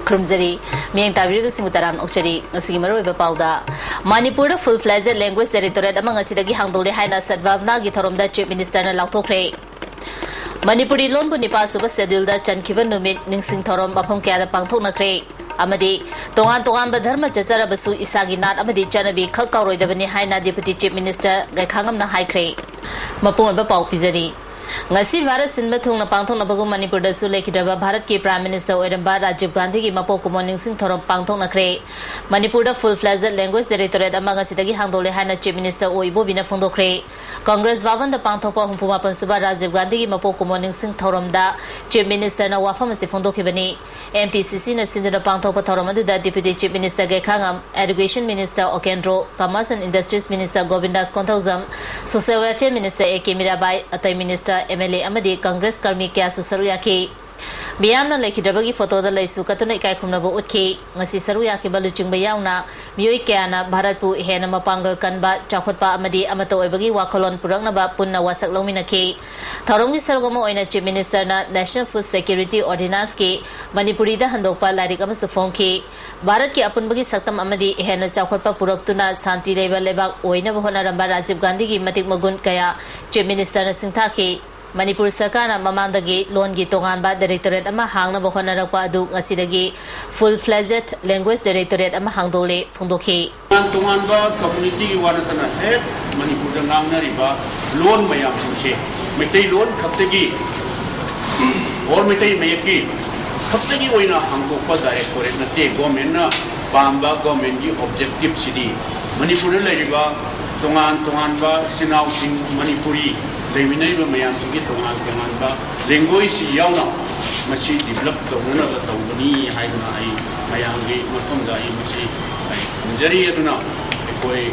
Krumzari, Miang Tabiru Simutaran Okchari, Nasimaru Bapauda, Manipur full-fledged language territory among Asidagi Hangdole Haina Sadvavna Gitarum the Chief Minister Lautokre. Manipuri loan Bunipa Super Sedul the Chankiban Numit Ningsing Torom Bapum Kada Pangtona Kre. Amadi, Tongan Badharma Jazara Basu Isagi Nat Amadi Janabi Kalkaro the Bani Haina Deputy Chief Minister Gakangam na High Kre. Mapum Bapau Pizari. Ngasi Bharat Sinma Thungna Pangthongna Bagu Manipur da su lekidaba Bharat ki Prime Minister Oiramba Rajiv Gandhi ki mapo kumoning sing thorom pangthongna kre Manipur da full-fledged language directorate ama ngasidagi hangdole haina Chief Minister Oibo bina phongdokre Congress Bhavan da pangthokpa humpuma pansuba Rajiv Gandhi ki mapo kumoning sing thorom da Chief Minister na wafam ase phongdokhibani MPCC na sinduna pangthokpa thorom adu da Deputy Chief Minister Gekhangam Education Minister Okendro Commerce and Industries Minister Govindas Kontauzam Social Welfare Minister AK Mirabai Atai Minister MLA Amadi Congress Karmi Kya Susaruyaki Biamna Lekidabagi photo the Laisu Katuna Kaikumnabo Utki, Nasi Saruyaki Baluchung Bayauna, Muikiana, Bharatpu, Henama Pangal Kanba, Chakotpa Amadi Amato Ebagi Wakolon Puranaba Punna Wasak Lominaki, Tarongi Sargomo in a Chief Minister na National Food Security Ordinance ki, Manipurida Handopa Ladik Amasafonki, Bharat ki Apunbagi Saktam Amadi, Hena Chakotpa Puraktuna, Santi Leba Lebak, Oina Bahonaramba Rajiv Gandhi ki Matik Magun Kaya, Chief Minister na Singtaki. Manipur Sarkana Mamandagi loan gi tonganba directorate ama hangna bohona rakpa adu ngasidagi full-fledged language directorate ama hangdole phungdokhi tonganba community waratana he Manipur da ngamna riba loan mayam singse mitai loan khaptegi or mitai mayaki khaptegi oina hangdokpa directorate na te government na pamba government gi objective city Manipur la riba tonganba sinau sing Manipuri Leminaiba Mayam Sigi Tongan Tonganba, language Yauna, Machi developed the one of the Tongani, Haidana, Mayangi, Matonda, Machi, Jari Aduna, Ekoi,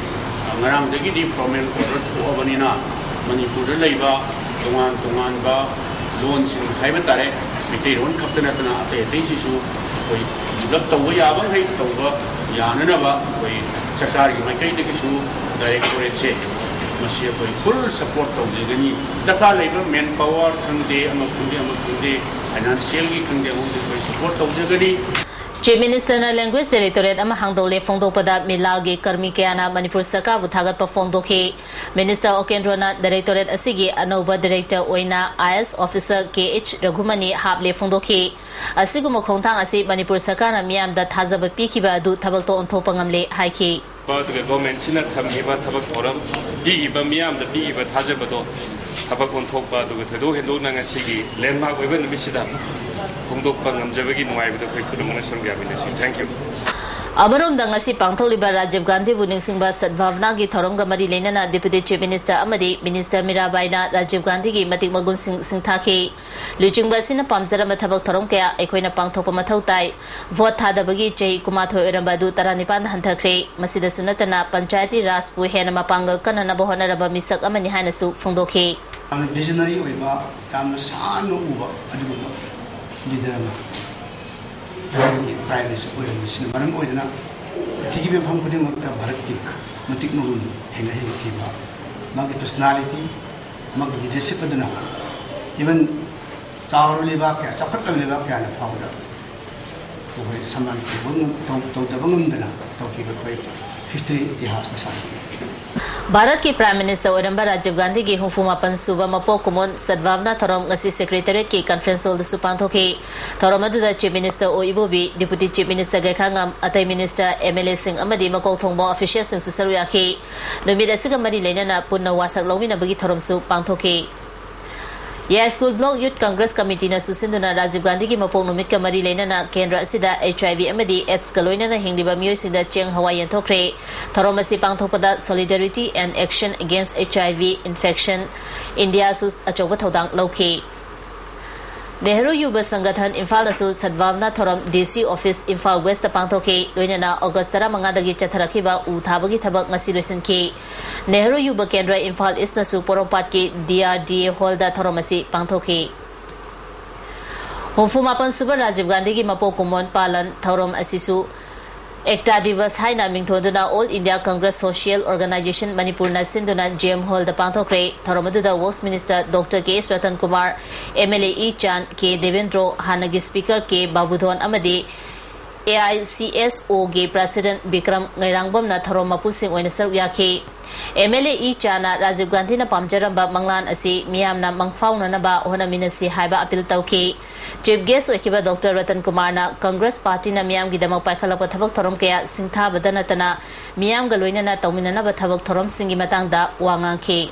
Marang the Gidi, Promen, Obanina, Manipur Laiba, Tonganba, loans in Haibatare, Mitaron Captanatana, Tesisu, developed the way Avan Hai Toba, Yanaba, Sakari, Makai Tekisu, Directorate. Full support of the Gani. Data labor, manpower, Kande, financial support of the Gani. Chief Minister na Language Directorate ama hangdole phongdopada Milalgi Karmi Kayana Manipur Sarkar bu thagat pa phongdokhi Minister Okendro na Directorate asigi Anoba Director Oina IS Officer KH Raghumani hable phongdokhi asiguma khongthang asi Manipur Sarkar na miyam da thajaba pikhiba adu thabak to onthopa ngamle haiki the government sina thamhiba thabak thoram biiba miyam da biiba thajaba do thabak onthopa du thedo hendo na ngasigi landmark oiba numisida phongdokpa ngamjabagi nuaibada khoi khudumana samgyamina sing thank you Amarom dangasi pangtholiba Rajiv Gandhi bu ningsingba sadbhavna gi thoronga mari lenana Deputy Chief Minister amadi Minister Mirabai na Rajiv Gandhi gi matik magun singthaki luchingba sina pamjara mathabak thorom kaya ekoina pangthokpa mathau tai vote thadabagi chei kumathoi oramba du 19 hanthakre masida sunatana panchayati raj pu hena mapangal kanana bohona raba misak amani haina su phongdokhi visionary oiba yamna sanu uba aduguma leader Prime Minister Maram Oidana, Tiki from putting up the Bharati, Matik Magun, Hena Hiva, Magi personality, Magi leadership, even Saur Livaka, Sapaka Livaka, and powder. Someone to the Bungundana, talking about history, the house, the sun. Bharat ki Prime Minister Oiramba Rajiv Gandhi ki hufuma pansuba mapo kumon sadvavna thorom ngasi secretariat ki conference hall su pangthoki thorom adu da Chief Minister Oibobi Deputy Chief Minister Gekhangam Atai Minister MLA Singh amadi makok thongbo official sing su saruyaki numit asiga mari leinana punna wasak lomina bagi thorom su pangthoki Yes, School Block Youth Congress Committee na susinduna Rajiv Gandhi ki mapong numit ka mari leinana kendra asida HIV amadi AIDS kaloina na hingliba miyoy sinda cheng Hawaiian thokre thorom asi pangthokpada Solidarity and Action Against HIV Infection India su achoba thodang lokhi Nehru Yuba Sangathan Imphal asu sadvavna thorom DC Office Imphal West pangthoki loinana August 15 dagi chatharakiba u thabagi thabak ngasi loisinki Nehru Yuba Kendra Imphal East nasu porompat ki DRDA Hall da thorom asi pangthoki Humfumapan Super Rajiv Gandhi ki mapo kumon palan thorom asisu Ekta Divas Haina Mingthoduna All India Congress Social Organization Manipur na Sinduna GM Hall the Pangthokre Tharomadu the Works Minister Dr. K. Ratan Kumar MLA E. Chan K. Devendro Hanagi Speaker K. Babudhon Amadi AICSOꯒꯤ President Bikram Ngairangbamna Tharom Mapusing oina saruk yaki MLA E Chana Rajiv Gandhi na pamjaramba manglan asi miyamna mangfauna na ba honaminasi haiba appeal tauki Chief Guest oikiba Dr. Ratan Kumar na Congress Party na miyam gidamak paikhalakpa thabak thorom kaya singtha badana tana miyam ga loinana tawminana ba thabak thorom singi matangda wangangki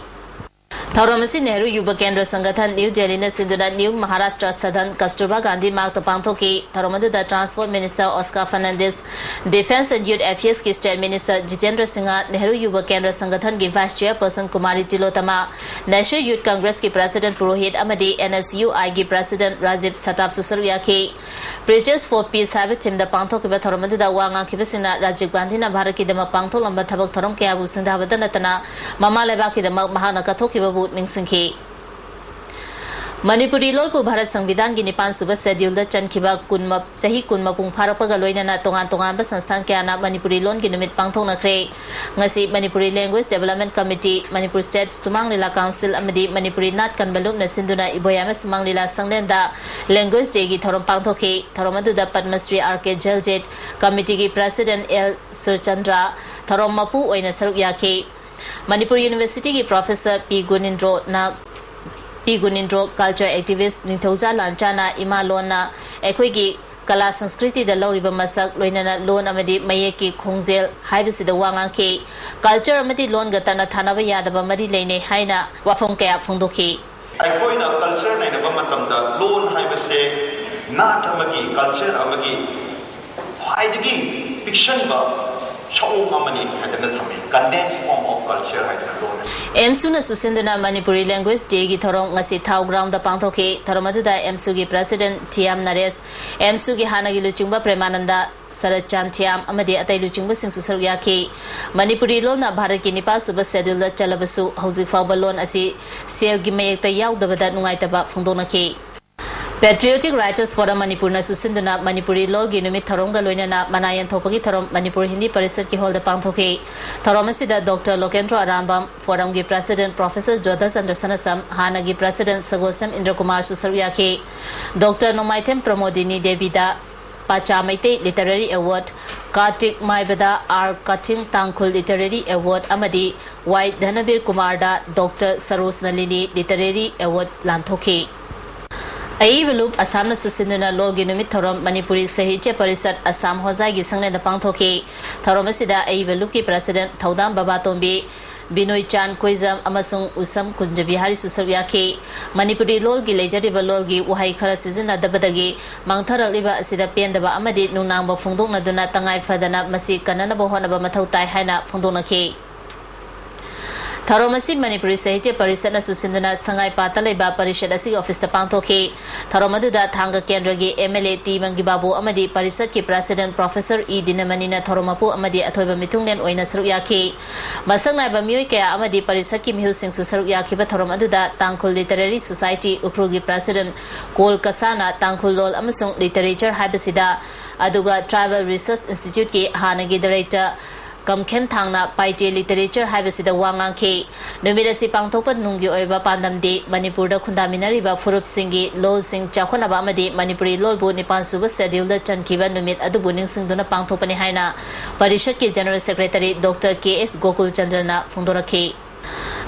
Thauromasi Nehru Yuba Kendra Sangathan New Delhi na Sinduna New Maharashtra Sadhan Kasturba Gandhi Mark the Panthoki Tharomadu the Transport Minister Oscar Fernandez Defense and Youth Affairs ki State Minister Jitendra Singha Nehru Yuba Kendra Sangathan ki Vice Chairperson Kumari Tilotama National Youth Congress ki President Purohit Amadi NSUI ki President Rajiv Satab Susaruya ki Bridges for Peace Habit Tim the Panthoki ba Tharomadu the Wanga ki Basina Rajiv Gandhi na Bharat ki dama Pantho lamba thabak thorom kaya bu sindhabadana tana Mama Leba ki dama Mahana Kathoki babu Ningsingki Manipuri Lolpu Bharat Sangvidan ki Nipan Suba Schedule da Chankiba Kunma Sahi Kunma Pung Pharapaga Loinana Tongan ba Sansthan Kyana Manipuri Lon ki Numit Pangthong na Kre Ngasi Manipuri Language Development Committee Manipur State Sumang Lila Council amadi Manipuri Nat Kanbalum na Sinduna Iboyama Sumang Lila Sanglenda Language Day ki Thorom Pangthoki Thoromadu da Padma Shri RK Jaljet Committee ki President L Surchandra Thorom Mapu oina saruk yaki Manipur University ki Professor P. Gunindro Culture Activist Ninthoja Lanchana Imalona Ekwegi Kala Sanskriti da Loriba Masak Loinana Loan Amadi Mayeki Khongzel Haibisi the Wangangki Culture Amadi Loan Gatana Thanaba Yadaba Madi Lane Haina Wafong Kaya Fundoki Aikoina culture na nabamatamda loan haibase na thamagi culture amagi haidagi fiction ba Condensed form of culture Emsuna Susinduna Manipuri Language Day gi Thorong ngasi thau ground da pangthoki Thoromaduda Emsu gi President Tiam Nares Emsu gi Hanagi Luchungba Premananda Saracham Tiam amadi atai Luchungba sing susar yaki Manipuri lon na Bharat ki Nipa suba schedule da chalabasu hauzik fawba lon asi sel gi mayek ta yaudabada nungaitaba phungdonaki Patriotic Writers Forum Manipur na susinduna Manipuri Law gi numit tharomga loinana manayan thopagi tharom Manipur Hindi Parishad ki hol da pangthoki tharom asida Dr. Lokendra Arambam Forum gi President Professor Jodha Chandrasanasam Hana gi President Sagosam Indra Kumar Susarya ki Dr. Nomaitem Pramodini Devida Pachamaite Literary Award Kartik Maibada R. Kating Tangkul Literary Award Amadi Y. Dhanabir Kumarda Dr. Saros Nalini Literary Award Lanthoki Aivalup Assam na susinduna logi numit thorom Manipuri Sahitya Parishad Assam Hozai gi sangne da pangthoki thorom asida Aivalup ki President Thaudam Babatombi Binoy Chan Koizam amasung Usam Kunjabihari Susaryaki Manipuri lol gi lejariba lol gi wahai khara sizina dabadagi mangtharaliba asida pendaba amadi nunangba phungdokna duna tangai fadana masi kanana bo honaba mathau tai haina phungdonaki Tharomasi Manipuri Sahitya Parishad na susinduna Sangai Patalaiba Parishad asi office ta pangthoki Tharomaduda Thanga Kendragi MLA T Mangibabu amadi Parishad ki President Professor E Dinamani na Thoromapu amadi athoiba mitunglen oina saruyaki Masangnai ba mioi kaya amadi Parishad ki mihu sing susaruyaki ba Thoromaduda Tangkhul Literary Society Ukrul gi President Kol Kasana Tangkhul Lol amasung Literature haibasida aduga Travel Research Institute ki Hanagi Director Kamkhen Thangna Paite Literature Haibasida Wangangki Numidasi Pangtopa Nungi Oiba Pandamdi Manipur da Kundaminari ba Furup Singi Lol Sing Chakhonaba Amadi Manipuri Lolbu Nipan Suba Schedule da Chankiba Numit Adubu Ningsing Duna Pangtopani Haina Parishad ki General Secretary Dr. K.S. Gokul Chandrana Fundoraki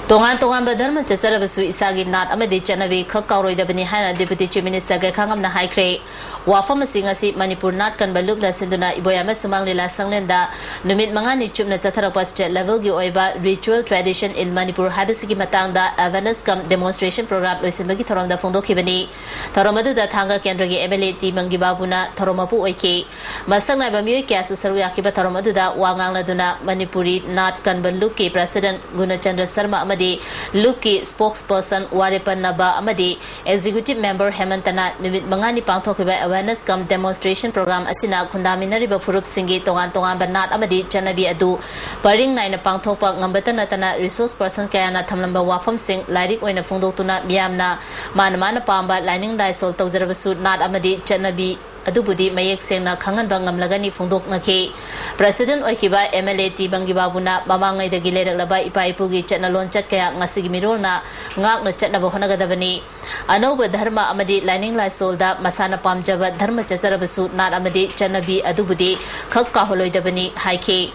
Tongan Badharma Chacharabasu Isagi Nat Amadi Chanavi Kakauroy da Bani Haina Deputy Chief Minister Gakangam na Haikre Wafam Singasi Manipur Nat kan baluk la sinduna Iboyama Sumang Lila Sanglenda Numit Mangani Chupna Zatharapa State Level gi Oiba Ritual Tradition in Manipur Habisigi Matangda Awareness Cum Demonstration Program Loisimbagi Tharom da Fundoki Bani Tharomadu da Thanga Kendragi MLA T Mangibabuna Tharomapu Oiki Masangna Bamioi Kyasu Saruyaki ba Tharomadu da Wangangla Duna Manipuri Nat kan baluk ki President Gunachandra Sarma Amadi Luki Spokesperson Warepan Naba Amadi Executive Member Hemantana Numit Mangani Pangthokiba Awareness Cum Demonstration Program asina Kundaminari ba Furup Singi Tongan Banat Amadi Chanabi Adu Paring Naina Pangthokpa Ngambatan Tana Resource Person Kayana Thamlamba Wafam Sing Lairik Oina Fundotuna Miyamna Manamana Pamba Lining Daisol Tawzarabasu Nat Amadi Chanabi adubudi mayek sengna khangan bangam lagani phungdok nakhi president oikiba MLA T Bangi Babuna mamangai dagi leraklaba ipa ipugi chatnalon chat kaya ngasigi mirolna ngak na chatnaba honagadabani anoba dharma amadi lining lai solda masana pamjaba dharma chacharabasu nat amadi chanabi adubudi khak ka holoidabani haiki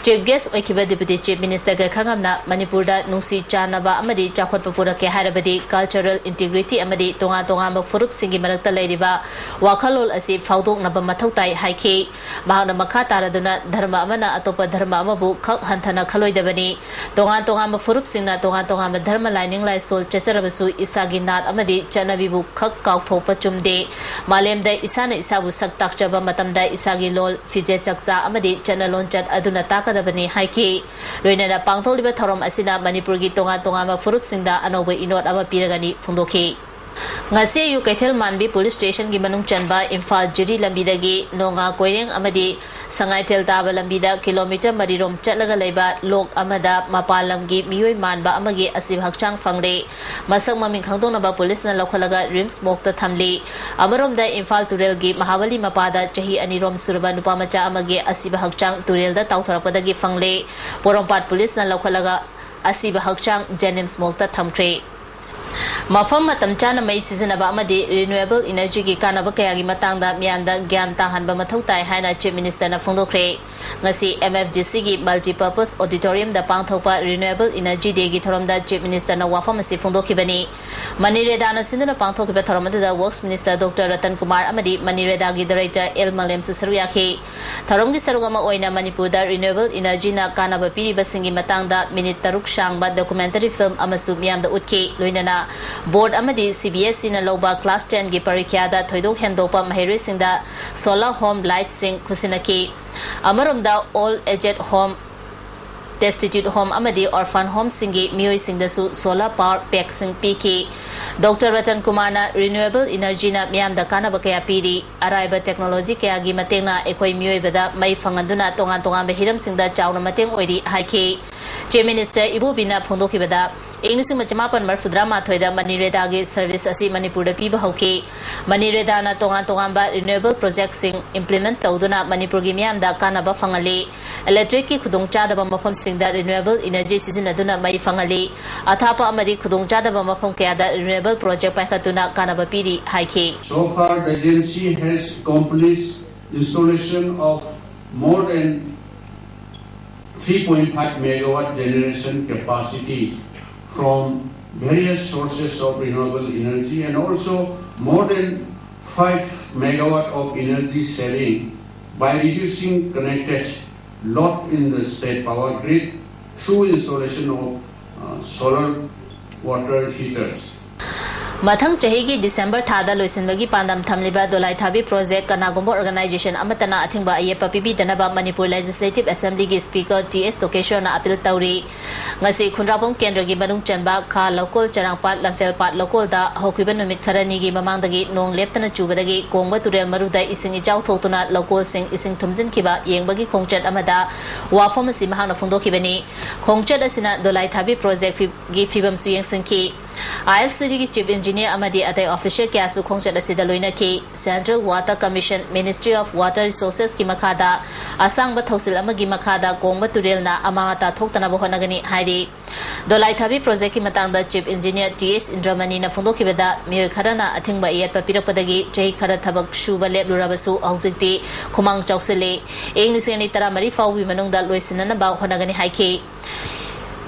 Chief Guest Oikiba Deputy Chief Minister ga khangamna Manipur da nungsi chanaba amadi chakhot papura ke harabadi cultural integrity amadi tonga tonga ma furup singi marakta leiriba wakhalol asi faudok naba mathau tai haiki bahana makha taraduna dharma amana atopa dharma amabu khak hanthana khaloidabani tonga tonga ma furup singna tonga tonga ma dharma lining lai sol chacharabasu isagi nat amadi chanabi bu khak kauthopa chumde malemda isana isabu sak takchaba matamda isagi lol fije chaksa amadi chanalon chat aduna takadabani haiki loinana pangtholiba thorom asina Manipur gi tonga tonga ma furup singda anoba inot ama piragani phungdoki ngasi yu Kaithel Manbi police station gi manung chanba Imphal Jiri lambidagi nonga koireng amadi Sangaitel taba lambida kilometer marirom chatlaga leiba lok amada mapalam gi miyoi manba amagi asib hakchang phangre masak maming khangdong ba police na lokhalaga rims mokta thamli amarom da Imphal Turel gi Mahabali mapada chahi anirom surba nupa macha amagi asib hakchang Turel da tawtharapadagi phangle porompat police na lokhalaga asib hakchang Jenims mokta thamkre Mafam matam chana mai sizinaba amadi renewable energy gi kanaba kaya gi matangda miyamda gyan tahanba mathau tai haina Chief Minister na phongdokre ngasi MFDC gi multi-purpose auditorium da pangthopa renewable energy day gi thoromda Chief Minister na wafam asi phongdokhibani Manireda na sinduna pangthokiba thoromda da Works Minister Dr. Ratan Kumar amadi Manireda gi Director El Malem Susaruyakhi thorom gi sarugama oina Manipur da renewable energy na kanaba piriba singi matangda minute taruk shangba documentary film amasu miyamda utki loinana Board amadi CBSE na loba class 10 gi parikya da thoidok hendopa mahiri singda solar home light sing khusinaki amarumda all aged home destitute home amadi orphan home singi miyoi singda su solar power pack sing piki Dr. Ratan Kumar na renewable energy na miyam da kana bakaya piri araiba technology kaya gi matengna ekoi miyoi bada mai phanganduna tongan tongan behiram singda chawna mateng oiri haiki Chief Minister Ibu Bina phondoki bada English Machamapan Marfudra Mathoida Manireda gi service asi Manipur da piba hoki Manireda na tongan tongan ba renewable project sing implement tawduna Manipur gi miyam da kana ba fangali electric ki khudongcha da ba mafam sing da renewable energy sizinaduna mai fangali athapa amadi khudongcha da ba mafam kaya da renewable project paikhatuna kana ba piri haiki So far the agency has accomplished installation of more than 3.5 megawatt generation capacity from various sources of renewable energy and also more than 5 megawatt of energy saving by reducing connected load in the state power grid through installation of solar water heaters. Mathang chahigi December thada loisinbagi pandam thamliba dolai thabi project kanagomba organization amatana athingba ayepa pibi danaba Manipur Legislative Assembly gi Speaker TS Location na appeal tauri ngasi khunrapom kendra gi manung chanba kha local charangpat lamfelpat local da hokiba numit kharani gi mamangdagi nong leptana chubadagi kongba turel maruda ising ijaw thotuna local sing ising thumjin kiba yengbagi khongchat amada wafam si mahana phungdokibani khongchat asina dolai thabi project gi fibam suyeng singki IFCD ki Chief Engineer amadi atai official kya su khongchat asida loina ki Central Water Commission Ministry of Water Resources ki makhada asang ba thausil amagi makhada kongba turel na amangata thoktana bo honagani hairi dolai thabi project ki matangda Chief Engineer TS Indramani na phungdoki beda miyoi kharana athingba iyat papirakpadagi chei khara thabak shuba leblurabasu aujikti khumang chausele engliseni tara mari fawi manungda loisinana ba honagani haiki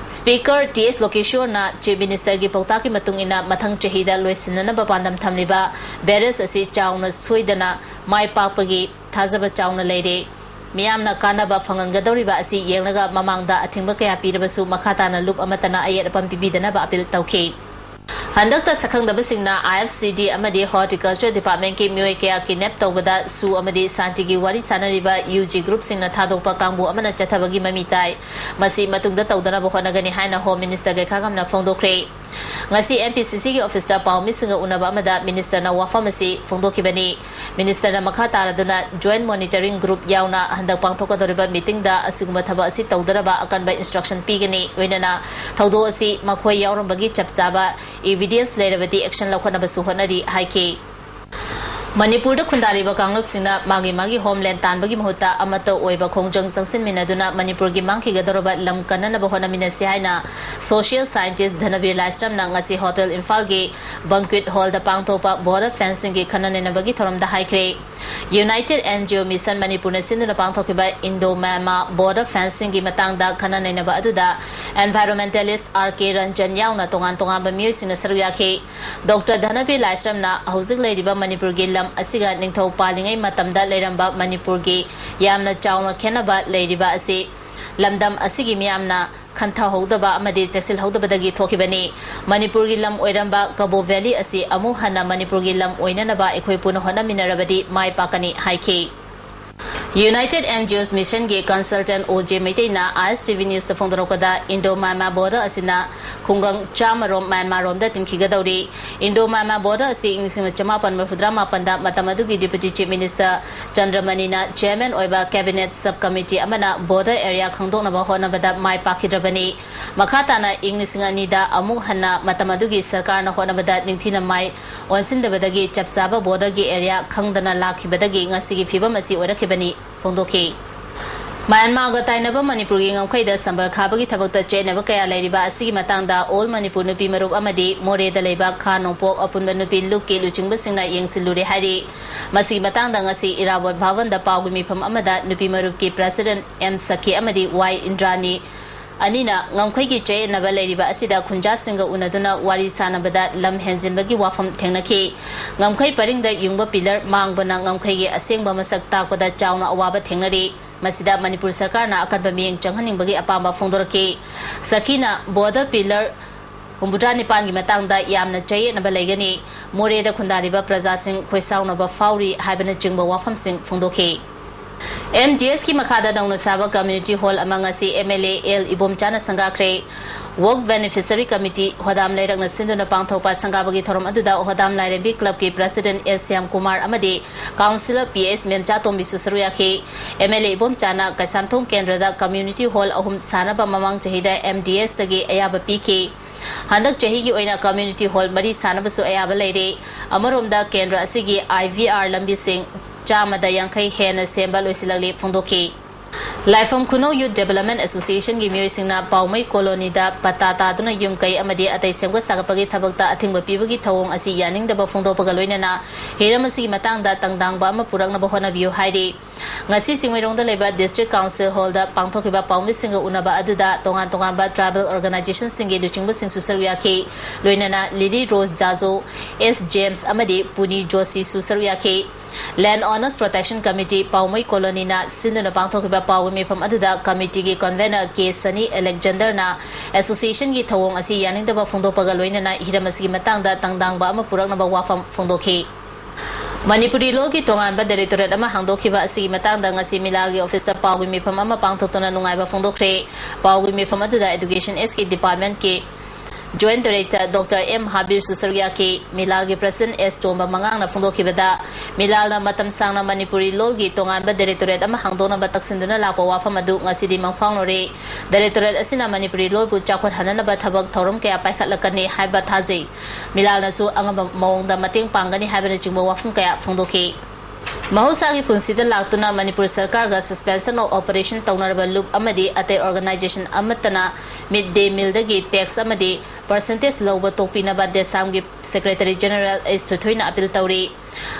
Speaker TS Location na Chief Minister gi pauta ki matung ina mathang chahida loisinana ba pandam thamliba beres asi chauna soidana mai papagi thajaba chauna leire miyamna kanaba phangangadoriba asi yenglaga mamangda athingba kaya pirabasu makhata na loop amatana ayat pampibidana ba appeal tauke Handakta sakhangdabasingna IFCD amadi Horticulture Department ki miyoi kaya kidnap tawbada su amadi santigi wari sanariba UG group singna thadokpa kangbu amana chathabagi mamitai masi matungda tawdana bo honagani haina Home Minister ge khagamna phongdokre ngasi MPCC gi officer Paumi singa unaba amada minister na wafamasi phongdokibani minister na makha taraduna joint monitoring group yauna handak pangthokadoriba meeting da asiguma thaba asi tawdaraba akanba instruction pigani wenana thawdo asi makhoi yaurambagi chapsaba evidence lerabati action lakhana basu honari haike Manipur Kundariba Kanglop Sina Magi homeland Tanbagi Mahota Amato Oiba Kongjang Sangsin Minaduna Manipur Gimanki Gadoroba Lam Kanana Bahona Minasiana Social Scientist Dhanavir Lastram Nangasi Hotel Infalgi Banquet Hall the Pangtopa Border Fencing Kananabagi Thorum the High United NGO Mission Manipur Sinduna Pangtokiba Indo Mama Border Fencing Matangda Kananaba Aduda Environmentalist RK Ranjan Yauna Tongan Tongamba Musin Saruyaki Dr. Dhanavir Lastram Na Housing Lady Manipur Gilam Asiga Ningthau Palingai Matamda Leramba Manipur gi Yamna Chauna Kenaba Ladiba Asi Lamdam Asigi Miamna Kantha Hodaba Amadi Jasil Hodabadagi Tokibani Manipur Gilam Oiramba Cabo Valley Asi Amuhana Manipur Gilam Oinanaba Equipuna Hona Minarabadi Mai Pakani Haiki United NGOs Mission Ge Consultant OJ Meitena ISTV News the Fondorokada Indo Mama Border Asina Kungang Chamarom Manmarom that in Kigadori Indo Mama Border seeing Chamapan Mafudrama Panda Matamadugi Deputy Chief Minister Chandramanina Chairman Oiba Cabinet Subcommittee Amana Border Area Kangdona Bahona Bada Mai Pakidrabani Makatana Ingnisinganida Amuhana Matamadugi Sarkana Honabada Nintina Mai Onsin the Badagi Chapsaba Border Gi Area Kangdana Laki Badagi Nasigi Fibamasi or Kibani Fondoki Myanmar ga tainaba Manipur gi ngam khaida sambar khabagi thabakta chenaba kaya lairiba asigi matangda all Manipur nupi marup amadi more da leiba kha nongpok apunba nupi lukki luchingba singna yengsilure hari masi matangda ngasi Irabot Bhavan da pawgi mifam amada nupi marup ki President M Saki amadi Y Indrani Anina ngamkhai gi chay naba lairiba asida khunja singa unaduna wari sanabada lam henjinbagi wafam thengnaki ngamkhai paringda yungba pillar mangbana ngamkhai gi asengba masak takpada chawna awaba thengnari Masida Manipur Sarkarna akanba miyeng changhaning bagi apamba fongdoraki Sakina border pillar Humbutra Nipan gi matangda yamna chay naba laigani more da khundariba praja sing khoisaunaba fauri haibana chingba wafam sing fongdoki MGS ki makada dauna saba community hall amangasi MLA L Ibomchana Sangakre Work Beneficiary Committee Hodam Lairang na Sinduna Pangthopa Sangabagi Thorom Aduda Hodam Lairembi Club ki President L Syam Kumar Amadi Councillor PS Memcha Tombi Susaruyaki MLA Ibomchana Kasamthong Kendra Community Hall ahum sanaba mamang chahida MDS tagi ayaba PK Handak chahi gi oina community hall mari sanaba su ayaba leire amaromda Kendra asigi IVR lambi sing Chamada Yankai Hena Semba Loisilali Fondoki Lifeform Kuno Youth Development Association gi miyosingna Paumai Colony da Patata duna yumkai amadi atai semga sagapagi thabakta athingba pibagi thawong asi yaning daba fongdopaga loinana heramasi matangda tangdangba ama purakna bahona biyo hairi ngasi singwairongda leba District Council Hall da pangthokiba Paumai singa unaba aduda tongan tonganba tribal organization singi luchingba singsu saruyaki loinana Lily Rose Jazo S James amadi Puni Joshi Susaruyaki Land Owners Protection Committee Paumai Colony na Sinduna Pangthokiba Pawmi from Aduda Committee gi Convener K Sunny Alexander na Association gi thawong asi yaning daba fongdopaga loina na hiramasi matangda tangdangba ama purakna ba wafam fongdoki Manipuri Law ki tonganba Directorate ama hangdokiba asi matangda ngasi milagi office ta Pawmi from ama pangthotona nungaiba fongdokre Pawmi from Aduda Education SK Department ki Joint Director Dr. M. Habir Susaruyaki Milagi President S. Tomba Mangang na Fondokibada Milal na matam sang na Manipuri Logi tongan ba Directorate ama hangdona ba taksinduna lakwa wafa madu ngasidi mangfangnore Directorate asina Manipuri Lol bu chakot hanan ba thabak thorom kaya paikhatlakani haiba thaji Milal na su ang mawongda mating pangani haiba na chingba wafam kaya Fondoki Mahusagi punsida laktuna Manipur Sarkar ga suspension of operation taunarba loop amadi ate organization amatana midday meal dagi tax amadi percentage loba topina ba desamgi Secretary General S Tuthuina appeal tawri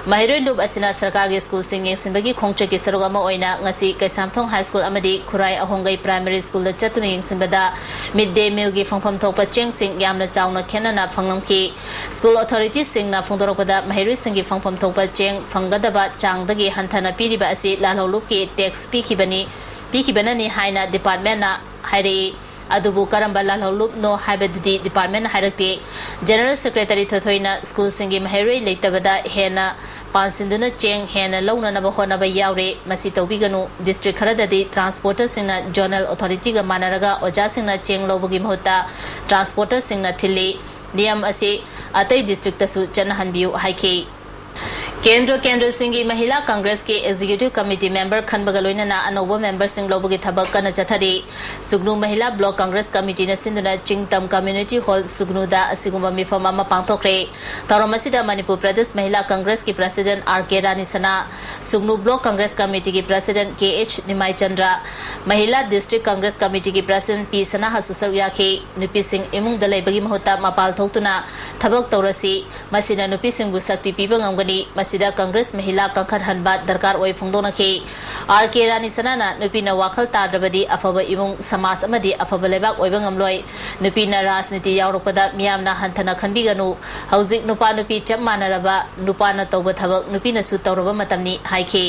Mahiroi loop asina Sarkar gi school singing simbagi khongche ki sarog ama oina ngasi Kaisamthong High School amadi Khurai Ahongai Primary School da chatuna yingsimbada midday meal gi phangpham thokpa cheng sing yamna chawna khenana phanglamki school authority sing na phongdorokpada Mahiroi singi phangpham thokpa cheng phanggadaba changdagi hanthana piriba asi lalholup ki tax pikibanani haina department na hairi adubu karamba lalholup no haibadudi department na hairakti General Secretary Thothoina school singi Mahiroi leitabada hena pansinduna cheng hena launa na bahona ba yaure masi tawbiganu district kharadadi transporter singna journal authority ga manaraga oja singna cheng lobugi mahota transporter singna thili niyam asi atai district tasu chanahanbiu haiki केंद्र सिंगी महिला कांग्रेस के executive committee member खनबगलोइना अनोबो member सिंग लोबगी थबक कन चथरी सुगनु महिला block Congress committee ने सिंधुना चिंगतम community hall सुगनुदा असिगुंबा मिफम अमा पांथोखरे तौरमसिदा मणिपुर प्रदेश महिला कांग्रेस की president R K. रानी सना सुगनु block Congress committee की प्रेसिडेंट के.एच. निमाई चंद्र महिला डिस्ट्रिक्ट कांग्रेस कमिटी की प्रेसिडेंट पी. सना हसुसर याखी नुपी सिंग इमुंग दलैबगी महत्ता मपाल थोक्तुना थबक तौरसी मसिना नुपी सिंगबु शक्ति पीबा ngamgani masida कांग्रेस महिला कंखर हनबा दरकार ओय फोंदोनखी आर.के. रानी सनाना नुपीना वाखल ताद्रबदी अफब इमुंग समाज अमदी अफब लेबाक ओयबा ngamloi नुपीना राजनीति यावरपदा मियामना हंथना खनबिगनु हौजिक नुपा नुपी चप मानरबा नुपाना तौबा थबक नुपीना सु तौरबा मतमनी हाइखी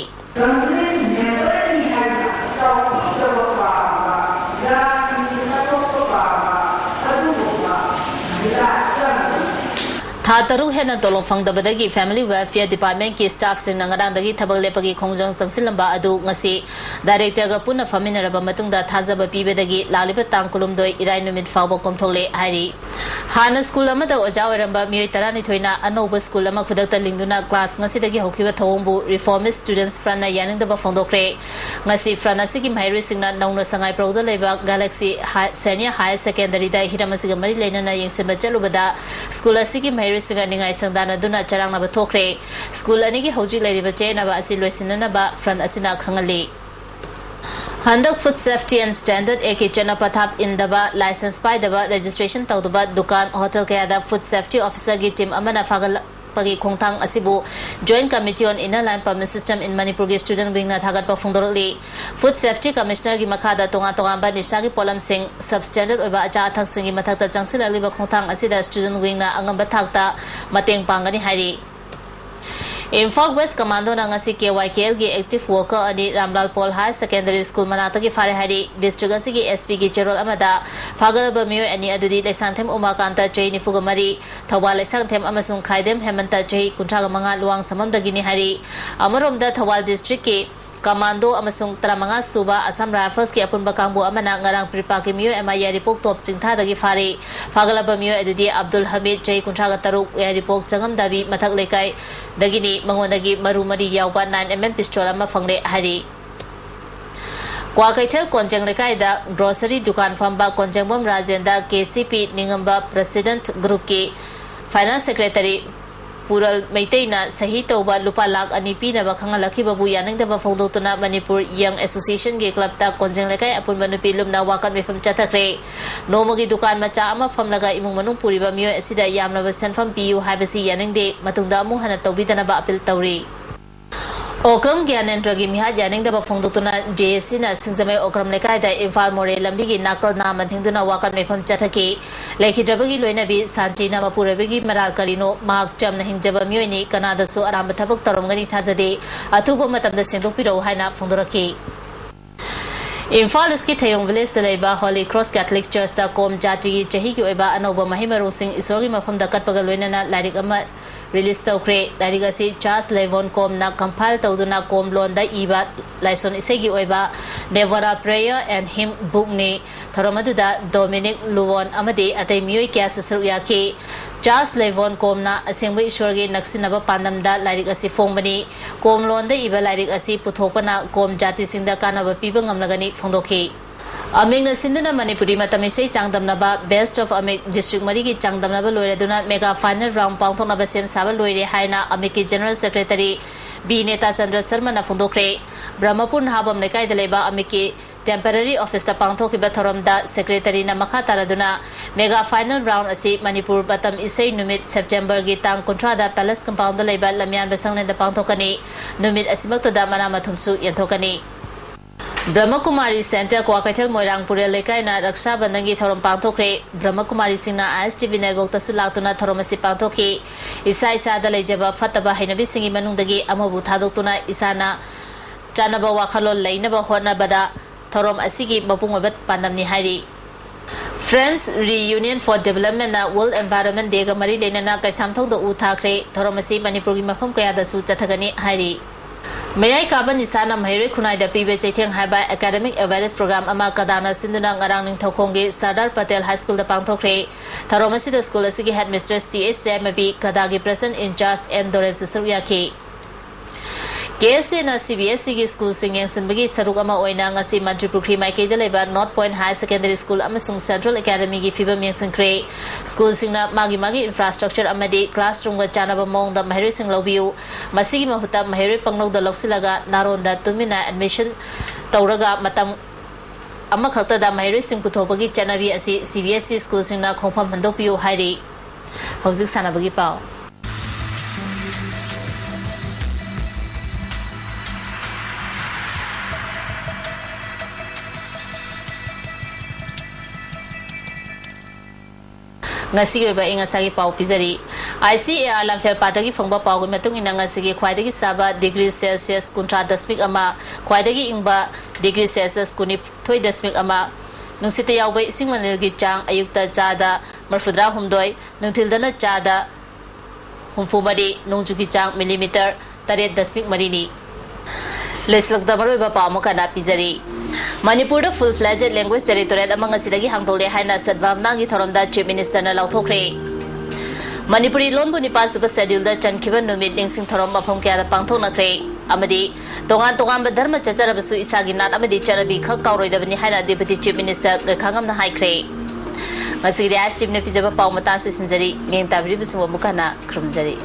था तरुक हेना तोलों फंगदबदगी फैमिली वेलफेयर डिपार्टमेंट की स्टाफ सिंह नंगरांदगी थबक लेपगी खोंजंग चंगसिलंबा अदु ngasi डायरेक्टर गा पुना फमिनरबा मतुंगदा थाजब पीबेदगी लालिबा तांकुलुमदोय इराय नुमित फावबा कोमथोले हाइरी हाना स्कूल अमदा ओजा ओरंबा मियोय 12 ना अनोबा स्कूल अमा खुदकता लिंगदुना क्लास ngasi हौखिबा थोंबु रिफॉर्मिस्ट स्टूडेंट्स फ्रंट यानिंगदबा फोंदोक्रे ngasi फ्रंट असिगी माइरी सिंगना नौना संगाई प्रोदा लेबा गैलेक्सी सीनियर हायर सेकेंडरी दा हिरमसिगा मरी लेनना यंगसिबा चलुबदा स्कूल असिगी माइरी सिंगा निगाई संगदाना दुना चरांगनाबा थोक्रे स्कूल अनिगी हौजी लेरिबा चेनाबा असि लोइसिननाबा फ्रंट असिना खंगली हंदक फूड सेफ्टी एंड स्टैंडर्ड ए की चना पथाप इंदबा लाइसेंस पाइदबा रजिस्ट्रेशन तौदबा दुकान होटल कयादा फूड सेफ्टी ऑफिसर की टीम अमना फागल पगी खोंगथांग असिबु joint committee on inner line permit system in Manipur के स्टूडेंट विंग ना थागत फोंदोरली फूड सेफ्टी कमिश्नर की मखादा तोंगा तोंगा निशा की पोलम सिंह सब स्टैंडर्ड ओबा अचा अथक सिंह की मथकता चंगसिललिबा खोंगथांग असिदा स्टूडेंट विंग ना अंगंबा थाकता मतेंग पांगनी हाइरी इम्फाल वेस्ट कमांडो नंगसी KYKL की एक्टिव वर्कर अनी Ramlal Paul higher secondary school मनाता की फारे हारी डिस्ट्रिक्ट असिगी SP की चेरोल अमदा फागलबा मियोय अनी अदुदी लेसांथेम उमाकांता चई निफुगमरी थौबा लेसांथेम अमसुंग खाइदेम हेमंता चई कुंठागा मंगा लुवांग सममदगिनी हारी अमरोमदा थौबाल डिस्ट्रिक्ट की कमांडो अमसुंग 35 सुबा असम राइफल्स की अपुनबा कांगबो अमना ngarang प्रिपा की मियो एमा यारिपोक टॉप चिंथादगी फारे फागलबा मियो अदुदी अब्दुल हमीद चई कुंठागा तरुक यारिपोक चंगम दाबी मथक लेकाई दगिनी मंगोनदगी मरुमरी यावबा 9mm पिस्टल अमा फंगले हारी क्वाकैथल कोंजेंग लेकाइदा ग्रोसरी दुकान फंबा Konjengbam Rajendra KCP निंगंबा president group की फाइनेंस सेक्रेटरी पुरल मैतेना सही तौबा लुपा लाख अनि पीनबा खंगलखिबबु यानिंगदबा फोंदोतुना मणिपुर यंग एसोसिएशन के क्लब ता कोंजेंग लेकाय अपुनबा नुपी लुमना वाकन मेफम चथखरे नोमगी दुकान मचा अमा फमलगा इमुंग मनुंग पुरिबा मियो एसिदा यामनबा सेनफम पियु हाइबसी यानिंगदे मतुंगदा अमु हना तौबिदनबा अपील तौरी ओक्रम ज्ञानेंद्र की मिहाद यानिंगदबा फोंदोतुना JSC ना सिंजमे ओक्रम लेकायदा इम्फाल मोरे लंबी की नाकल नाम थिंगदुना वाकन मेफम चथकी लेखिद्रबगी लोइनबी शांति नाम पुरबगी मराल करिनो माक चमना हिंजबा मियोयनी कनादसु आराम थबक तरमगनी थाजदे अथुबा मतमदा सेंदोपिरो हाइना फोंदोरकी इम्फाल इसकी थयोंग विलेज लेबा होली क्रॉस कैथलिक चर्च दा कोम जाति की चही की ओइबा अनोबा महिमरो सिंह ईश्वरी मफम दा कटपगा लोइनना लारिक अमा रिलीज तौख्रे लारिक असि चार्ल्स लेवोन कोम ना कंपाइल तौदुना कोम लोन दा इबा लाइसन इसेगी ओइबा नेवरा प्रेयर एंड हिम बुक ने थरमदुदा डोमिनिक लुवोन अमदे अतै मियोय क्या सुसरु याके चार्ल्स लेवोन कोमना असेंबे ईश्वर के नक्सिनबा पानमदा लारिक असि फोंबनी कोम लोन दा इबा लारिक असि पुथोपना कोम जाति सिंदा कानबा पीबा ngamlagani फोंदोखे अमिंग सिंधुना मणिपुरी मतमिसे चांगदमनबा बेस्ट ऑफ अमिक डिस्ट्रिक्ट मरी की चांगदमनबा लोइरेदुना मेगा फाइनल राउंड पांगथोनबा सेम साबा लोइरे हाइना अमिक की जनरल सेक्रेटरी बी नेता चंद्र शर्मा ना फोंदोखरे ब्रह्मपुर नाहबम लेकाय दलेबा अमिक की टेम्पररी ऑफिस पांगथोकिबा थोरमदा सेक्रेटरी ना मखा तारदुना मेगा फाइनल राउंड असि मणिपुर बतम इसै नुमित सेप्टेम्बर की तांग 19 दा पैलेस कंपाउंड लेबा लम्यान बसंगनेदा पांगथोकनी नुमित असिमक्तदा मना मथुमसु यंथोकनी ब्रह्मकुमारी सेंटर क्वाकैथल मोइरांगपुर लेकायना रक्षा बंधन की थोरम पांगथोखरे ब्रह्मकुमारी सिंगना ISTV नेटवर्क तसु लाक्तुना थोरम असि पांगथोखी इसा इसादा लेजबा फतबा हैनबी सिंगी मनुंगदगी अमबु थादोक्तुना इसाना चानबा वाखलो लैनबा होनबदा theorem असिगी मपुंगबत पांडमनी हाइरी friends reunion for development ना वर्ल्ड एनवायरनमेंट डे गा मरी लेना कैसामथौद उ थाखरे थोरम असि मणिपुर की मफम कयादसु चथगनी हाइरी मयाई काबन इसाना महिरे खुनाई दा पीबे चैथेंग हाइबा एकेडमिक अवेयरनेस प्रोग्राम अमा कदाना सिंधुना ngarang निंगथौखोंगे Sardar Patel high school दा पांगथोखरे थरोमसी दा स्कूल असि हेड मिस्ट्रेस TH Samabi कदा की प्रेजेंट इंचार्ज एन दोरेन सुसरुयाकी KSA na CBSE ki school singing sinbagi saruk ama oina ngasi Manjupukri Maikeda leba North Point High Secondary School amasung Central Academy ki fibam yengsinkre school singna magi infrastructure amadi classroom ga chanaba mong da mahiri sing lobiu masigi mahuta mahiri panglo da loksilaga naronda tumina admission tawraga matam ama khakta da mahiri sing puthobagi chanabi asi CBSE school singna khongpham handokpiu hairi hauzik sanabagi pau ngasi ba inga sagi pau pizari ICAR lamfel patagi phongba pau gi matung ina ngasi gi khwaidagi saba degree Celsius kuntra dasmik ama khwaidagi ingba degree Celsius kuni thoi dasmik ama nungsita yawba ising manil gi chang ayukta chada marfudra humdoi nungthildana chada humfumari nungjugi chang millimeter tare dasmik marini leslak da maroi ba pau mokana pizari Manipur da full-fledged language territorial among asidagi hangdole haina sadvamna gi thoromda chief minister na lauthokre Manipuri lon bu nipa super schedule da chankiba numit ningsing thorom mafam kya da pangthok nakre amadi tongan ba dharma chachara basu isagi nat amadi charabi khak kauroi da bani haina deputy chief minister khangam na haikre masigi ISTV ne pijaba pau mata su sinjari ngeng tabri busu mukana krumjari